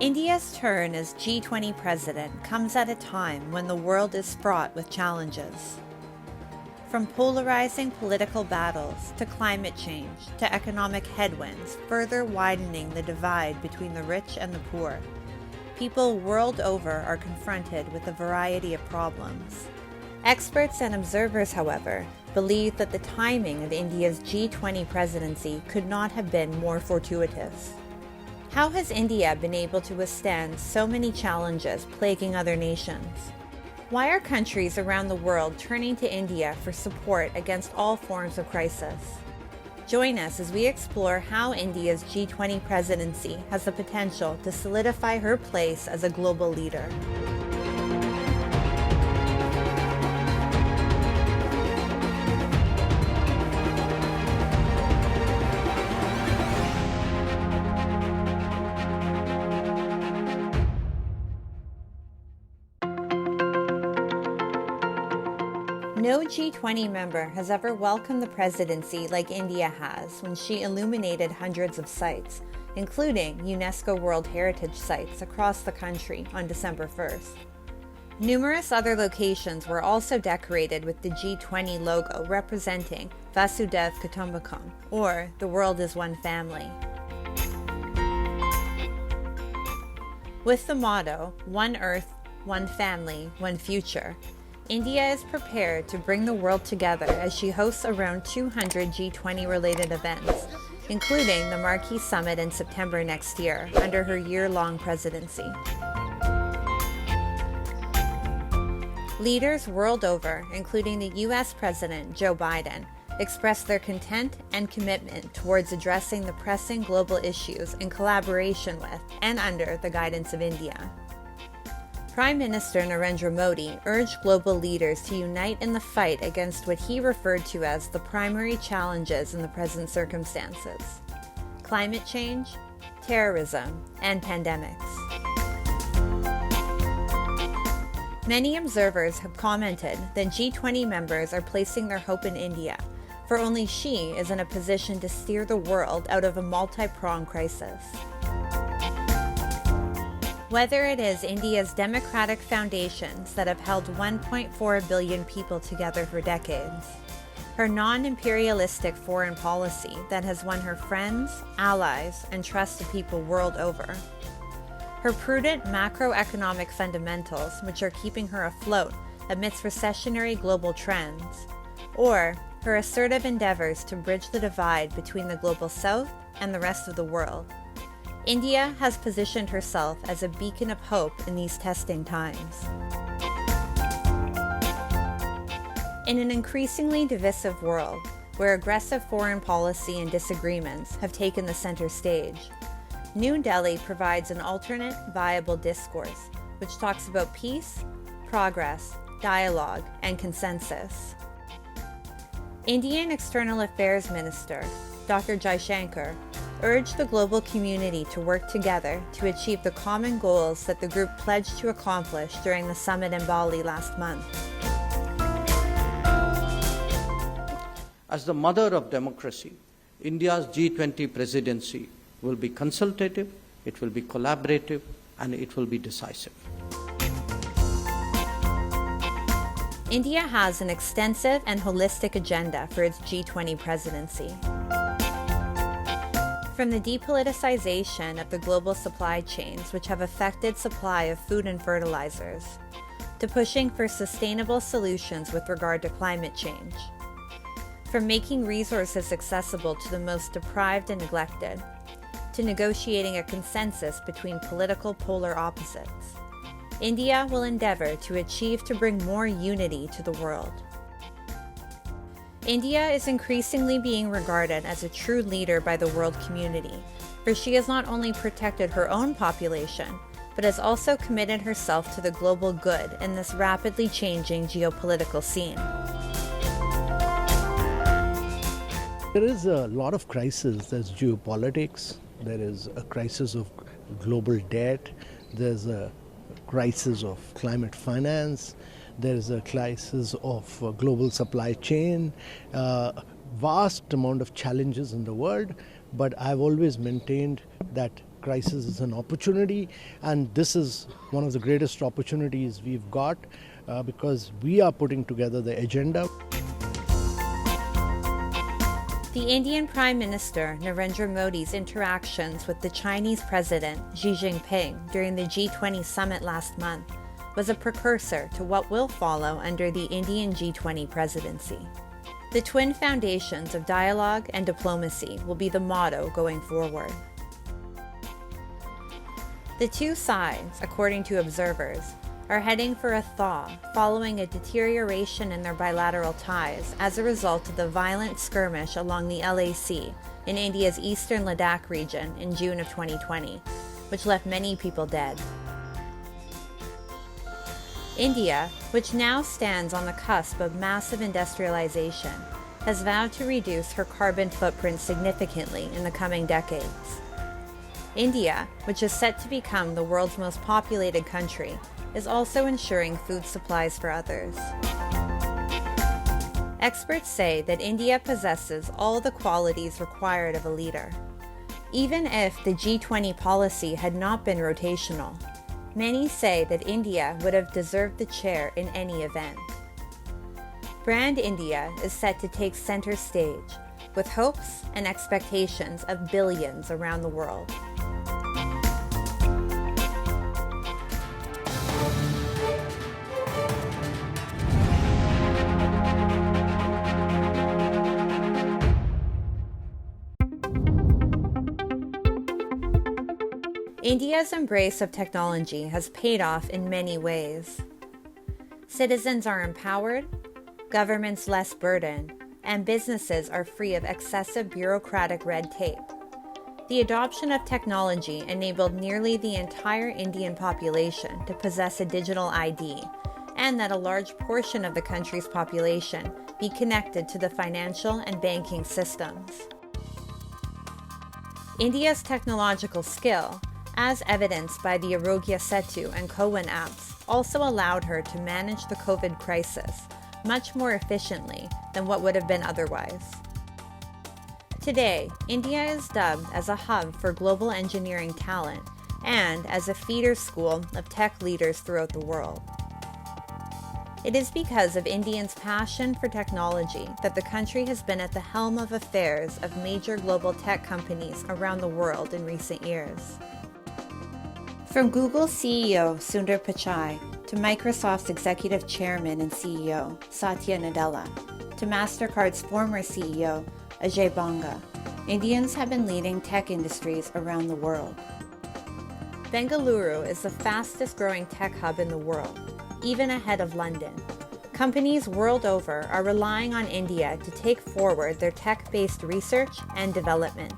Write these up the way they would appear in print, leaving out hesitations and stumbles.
India's turn as G20 president comes at a time when the world is fraught with challenges. From polarizing political battles to climate change to economic headwinds further widening the divide between the rich and the poor, people world over are confronted with a variety of problems. Experts and observers, however, believe that the timing of India's G20 presidency could not have been more fortuitous. How has India been able to withstand so many challenges plaguing other nations? Why are countries around the world turning to India for support against all forms of crisis? Join us as we explore how India's G20 presidency has the potential to solidify her place as a global leader. No G20 member has ever welcomed the presidency like India has when she illuminated hundreds of sites, including UNESCO World Heritage sites across the country on December 1st. Numerous other locations were also decorated with the G20 logo representing Vasudhaiv Kutumbakam, or the world is one family. With the motto, One Earth, One Family, One Future, India is prepared to bring the world together as she hosts around 200 G20-related events, including the Marquee Summit in September next year under her year-long presidency. Leaders world over, including the U.S. President Joe Biden, expressed their content and commitment towards addressing the pressing global issues in collaboration with and under the guidance of India. Prime Minister Narendra Modi urged global leaders to unite in the fight against what he referred to as the primary challenges in the present circumstances: climate change, terrorism, and pandemics. Many observers have commented that G20 members are placing their hope in India, for only she is in a position to steer the world out of a multi-pronged crisis. Whether it is India's democratic foundations that have held 1.4 billion people together for decades, her non-imperialistic foreign policy that has won her friends, allies, and trusted people world over, her prudent macroeconomic fundamentals which are keeping her afloat amidst recessionary global trends, or her assertive endeavors to bridge the divide between the global south and the rest of the world, India has positioned herself as a beacon of hope in these testing times. In an increasingly divisive world, where aggressive foreign policy and disagreements have taken the center stage, New Delhi provides an alternate, viable discourse which talks about peace, progress, dialogue, and consensus. Indian External Affairs Minister Dr. Jaishankar urged the global community to work together to achieve the common goals that the group pledged to accomplish during the summit in Bali last month. As the mother of democracy, India's G20 presidency will be consultative, it will be collaborative, and it will be decisive. India has an extensive and holistic agenda for its G20 presidency. From the depoliticization of the global supply chains which have affected supply of food and fertilizers, to pushing for sustainable solutions with regard to climate change, from making resources accessible to the most deprived and neglected, to negotiating a consensus between political polar opposites, India will endeavor to achieve to bring more unity to the world. India is increasingly being regarded as a true leader by the world community, for she has not only protected her own population, but has also committed herself to the global good in this rapidly changing geopolitical scene. There is a lot of crisis. There's geopolitics, there is a crisis of global debt, there's a crisis of climate finance, there is a crisis of global supply chain, vast amount of challenges in the world, but I've always maintained that crisis is an opportunity, and this is one of the greatest opportunities we've got because we are putting together the agenda. The Indian Prime Minister Narendra Modi's interactions with the Chinese President Xi Jinping during the G20 summit last month was a precursor to what will follow under the Indian G20 presidency. The twin foundations of dialogue and diplomacy will be the motto going forward. The two sides, according to observers, are heading for a thaw following a deterioration in their bilateral ties as a result of the violent skirmish along the LAC in India's eastern Ladakh region in June of 2020, which left many people dead. India, which now stands on the cusp of massive industrialization, has vowed to reduce her carbon footprint significantly in the coming decades. India, which is set to become the world's most populated country, is also ensuring food supplies for others. Experts say that India possesses all the qualities required of a leader. Even if the G20 policy had not been rotational, many say that India would have deserved the chair in any event. Brand India is set to take center stage, with hopes and expectations of billions around the world. India's embrace of technology has paid off in many ways. Citizens are empowered, governments less burdened, and businesses are free of excessive bureaucratic red tape. The adoption of technology enabled nearly the entire Indian population to possess a digital ID, and that a large portion of the country's population be connected to the financial and banking systems. India's technological skill, as evidenced by the Arogya Setu and COWIN apps, also allowed her to manage the COVID crisis much more efficiently than what would have been otherwise. Today, India is dubbed as a hub for global engineering talent and as a feeder school of tech leaders throughout the world. It is because of Indians' passion for technology that the country has been at the helm of affairs of major global tech companies around the world in recent years. From Google's CEO Sundar Pichai to Microsoft's executive chairman and CEO Satya Nadella to MasterCard's former CEO Ajay Banga, Indians have been leading tech industries around the world. Bengaluru is the fastest growing tech hub in the world, even ahead of London. Companies world over are relying on India to take forward their tech-based research and development.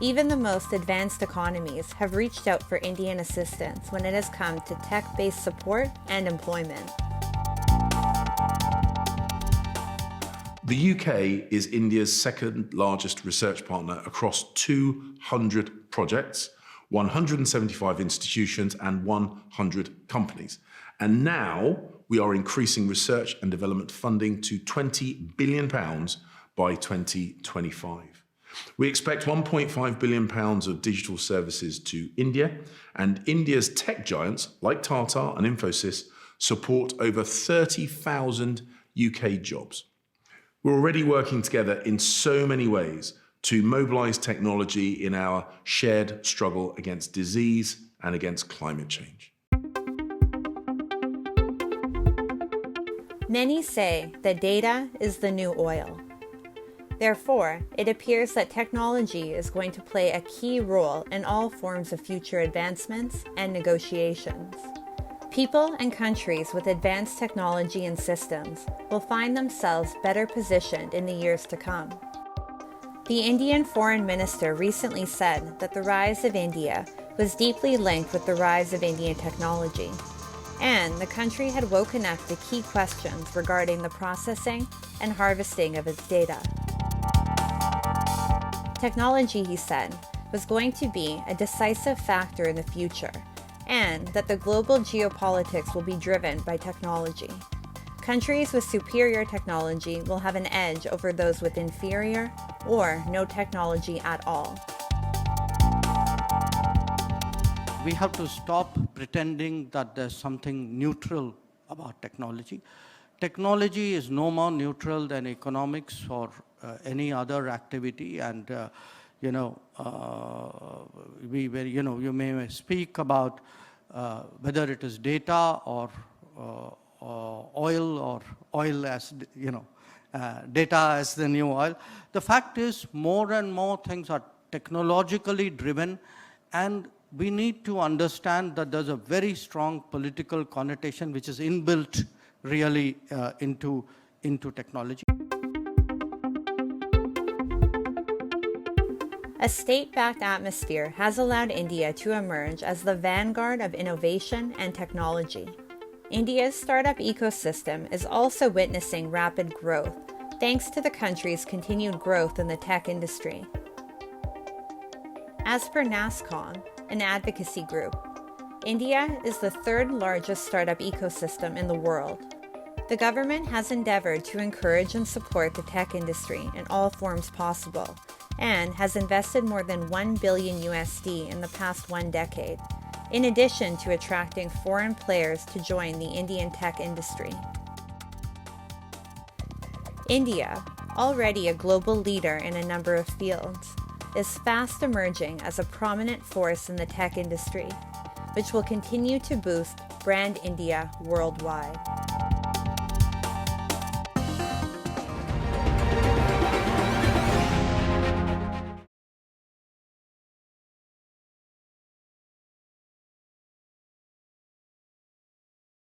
Even the most advanced economies have reached out for Indian assistance when it has come to tech-based support and employment. The UK is India's second largest research partner across 200 projects, 175 institutions, and 100 companies. And now we are increasing research and development funding to £20 billion by 2025. We expect £1.5 billion of digital services to India, and India's tech giants like Tata and Infosys support over 30,000 UK jobs. We're already working together in so many ways to mobilise technology in our shared struggle against disease and against climate change. Many say that data is the new oil. Therefore, it appears that technology is going to play a key role in all forms of future advancements and negotiations. People and countries with advanced technology and systems will find themselves better positioned in the years to come. The Indian Foreign Minister recently said that the rise of India was deeply linked with the rise of Indian technology, and the country had woken up to key questions regarding the processing and harvesting of its data. Technology, he said, was going to be a decisive factor in the future, and that the global geopolitics will be driven by technology. Countries with superior technology will have an edge over those with inferior or no technology at all. We have to stop pretending that there's something neutral about technology. Technology is no more neutral than economics or any other activity, and you may speak about whether it is data or oil, or oil as data as the new oil. The fact is, more and more things are technologically driven, and we need to understand that there's a very strong political connotation which is inbuilt really into technology. A state-backed atmosphere has allowed India to emerge as the vanguard of innovation and technology. India's startup ecosystem is also witnessing rapid growth, thanks to the country's continued growth in the tech industry. As per NASSCOM, an advocacy group, India is the third largest startup ecosystem in the world. The government has endeavored to encourage and support the tech industry in all forms possible, and has invested more than $1 billion USD in the past 1 decade, in addition to attracting foreign players to join the Indian tech industry. India, already a global leader in a number of fields, is fast emerging as a prominent force in the tech industry, which will continue to boost brand India worldwide.